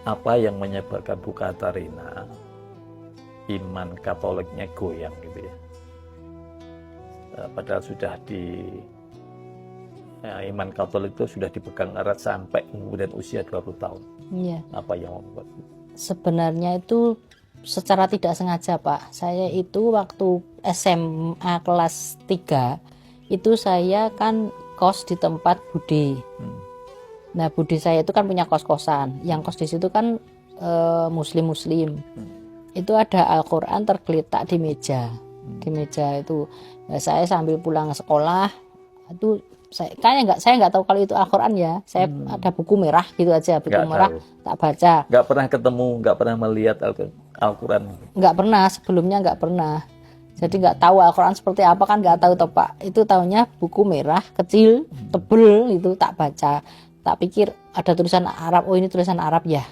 apa yang menyebabkan Bu Katarina iman Katoliknya goyang gitu ya. Padahal sudah iman Katolik itu sudah dipegang erat sampai kemudian usia 20 tahun. Iya. Apa yang membuat? Sebenarnya itu secara tidak sengaja, Pak. Saya itu waktu SMA kelas 3 itu saya kan kos di tempat Bude. Nah, Bude saya itu kan punya kos-kosan. Yang kos di situ kan muslim-muslim. Itu ada Al-Qur'an tergeletak di meja. Di meja itu. Nah, saya sambil pulang sekolah itu saya nggak tahu kalau itu Al-Qur'an ya. Saya ada buku merah gitu aja, buku Nggak merah tahu. tak baca. Nggak pernah ketemu, nggak pernah melihat Al-Quran. Nggak pernah, sebelumnya nggak pernah. Jadi nggak tahu Al-Qur'an seperti apa kan nggak tahu toh Pak. Itu tahunya buku merah kecil tebel itu tak baca. Tak pikir ada tulisan Arab, oh ini tulisan Arab ya.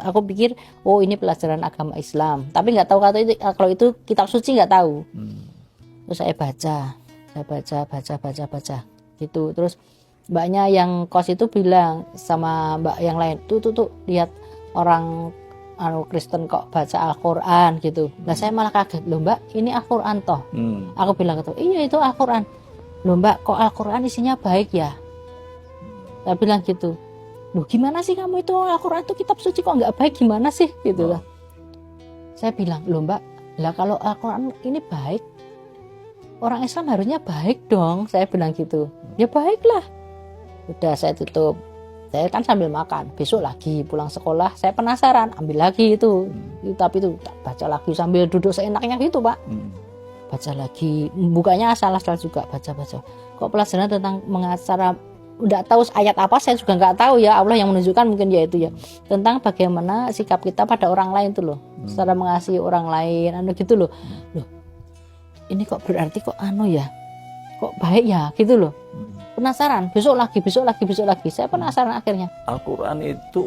Aku pikir oh ini pelajaran agama Islam. Tapi nggak tahu kalau itu kitab suci nggak tahu. Terus saya baca gitu. Terus mbaknya yang kos itu bilang sama mbak yang lain, tuh lihat orang Kristen kok baca Al-Qur'an gitu. Nah saya malah kaget, loh mbak ini Al-Qur'an toh. Aku bilang gitu, iya itu Al-Qur'an. Loh mbak kok Al-Qur'an isinya baik ya? Saya bilang gitu, loh gimana sih kamu itu Al-Qur'an itu kitab suci kok nggak baik gimana sih gitu lah. Saya bilang, loh mbak, lah kalau Al-Qur'an ini baik, orang Islam harusnya baik dong. Saya bilang gitu, ya baiklah. Udah saya tutup. Saya kan sambil makan. Besok lagi pulang sekolah, saya penasaran, ambil lagi itu. Tapi itu baca lagi sambil duduk seenaknya gitu Pak. Baca lagi, bukanya asal-asal juga baca. Kok pelajaran tentang mengacara, udah tahu ayat apa saya juga nggak tahu ya. Allah yang menunjukkan mungkin ya itu ya. Tentang bagaimana sikap kita pada orang lain tuh loh. Secara mengasihi orang lain, gitu loh. Loh, ini kok berarti kok ya? Kok baik ya gitu loh. Penasaran, besok lagi. Saya penasaran akhirnya. Al-Quran itu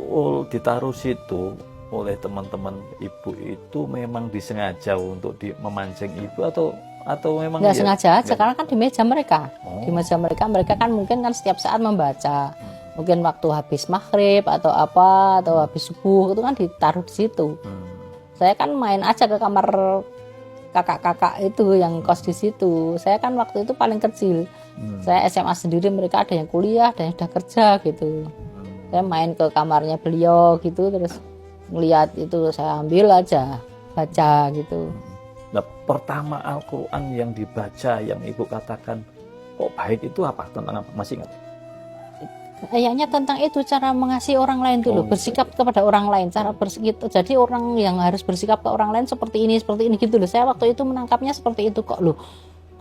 ditaruh situ oleh teman-teman ibu itu memang disengaja untuk memancing ibu atau memang nggak sengaja aja, nggak? karena kan di meja mereka. Di meja mereka kan mungkin kan setiap saat membaca. Mungkin waktu habis maghrib atau apa atau habis subuh itu kan ditaruh di situ. Saya kan main aja ke kamar kakak-kakak itu yang kos di situ. Saya kan waktu itu paling kecil. Saya SMA sendiri, mereka ada yang kuliah, ada yang sudah kerja gitu. Saya main ke kamarnya beliau gitu, terus ngeliat itu saya ambil aja, baca gitu. Nah, pertama Al-Quran yang dibaca, yang ibu katakan kok baik itu apa? Tentang apa? Masih ingat? Kayaknya tentang itu cara mengasihi orang lain tuh loh, bersikap kepada orang lain, cara bersikap. Jadi orang yang harus bersikap ke orang lain seperti ini gitu loh. Saya waktu itu menangkapnya seperti itu kok loh.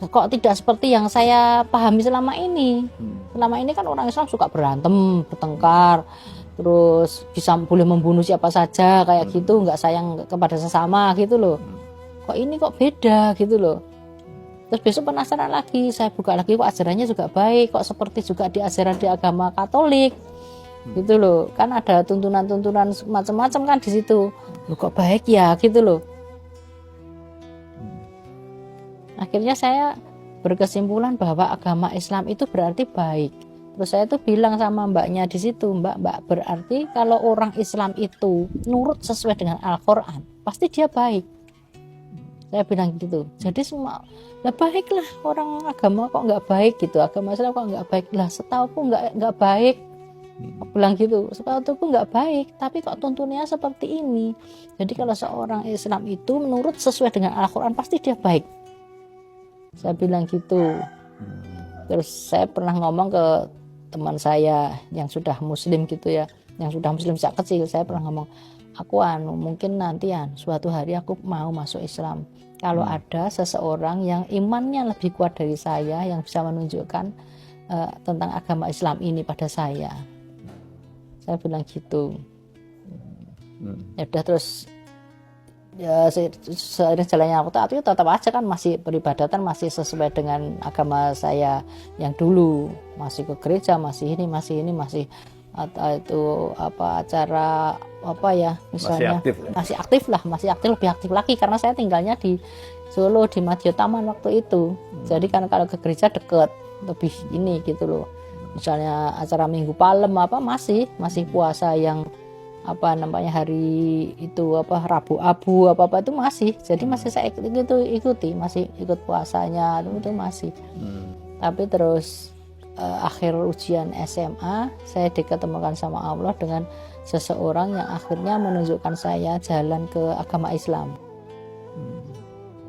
Kok tidak seperti yang saya pahami selama ini. Selama ini kan orang Islam suka berantem, bertengkar, terus bisa boleh membunuh siapa saja kayak gitu, nggak sayang kepada sesama gitu loh. Kok ini kok beda gitu loh. Terus besok penasaran lagi, saya buka lagi kok ajarannya juga baik, kok seperti juga di ajaran di agama Katolik. Gitu loh. Kan ada tuntunan-tuntunan macam-macam kan di situ. Loh kok baik ya gitu loh. Akhirnya saya berkesimpulan bahwa agama Islam itu berarti baik. Terus saya tuh bilang sama mbaknya di situ, mbak berarti kalau orang Islam itu nurut sesuai dengan Al-Qur'an, pasti dia baik. Saya bilang gitu. Jadi semua, lah baiklah orang agama kok nggak baik gitu, agama Islam kok nggak baik, lah setauku nggak baik. Aku bilang gitu, setauku nggak baik, tapi kok tuntunannya seperti ini. Jadi kalau seorang Islam itu menurut sesuai dengan Al-Qur'an pasti dia baik. Saya bilang gitu. Terus saya pernah ngomong ke teman saya yang sudah Muslim gitu ya, yang sudah Muslim sejak kecil. Saya pernah ngomong, aku mungkin nanti suatu hari aku mau masuk Islam. Kalau ada seseorang yang imannya lebih kuat dari saya, yang bisa menunjukkan tentang agama Islam ini pada saya bilang gitu. Ya udah, terus ya seiring jalannya aku tapi tetap aja kan masih peribadatan masih sesuai dengan agama saya yang dulu, masih ke gereja, masih atau itu apa acara apa ya misalnya masih aktif, lebih aktif lagi karena saya tinggalnya di Solo di Madya Taman waktu itu. Jadi kan kalau ke gereja deket lebih ini gitu loh. Misalnya acara Minggu Palem apa masih puasa yang apa namanya hari itu apa Rabu Abu apa itu masih, jadi masih saya ikuti, masih ikut puasanya itu masih. Tapi terus akhir ujian SMA saya diketemukan sama Allah dengan seseorang yang akhirnya menunjukkan saya jalan ke agama Islam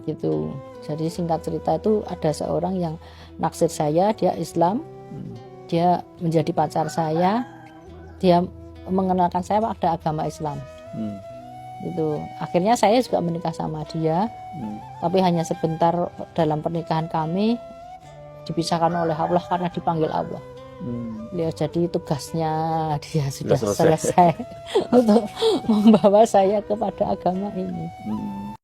gitu. Jadi singkat cerita itu ada seorang yang naksir saya, dia Islam, dia menjadi pacar saya, dia mengenalkan saya pada agama Islam. Gitu. Akhirnya saya juga menikah sama dia, tapi hanya sebentar dalam pernikahan kami dipisahkan oleh Allah karena dipanggil Allah. Beliau jadi tugasnya dia sudah selesai untuk membawa saya kepada agama ini.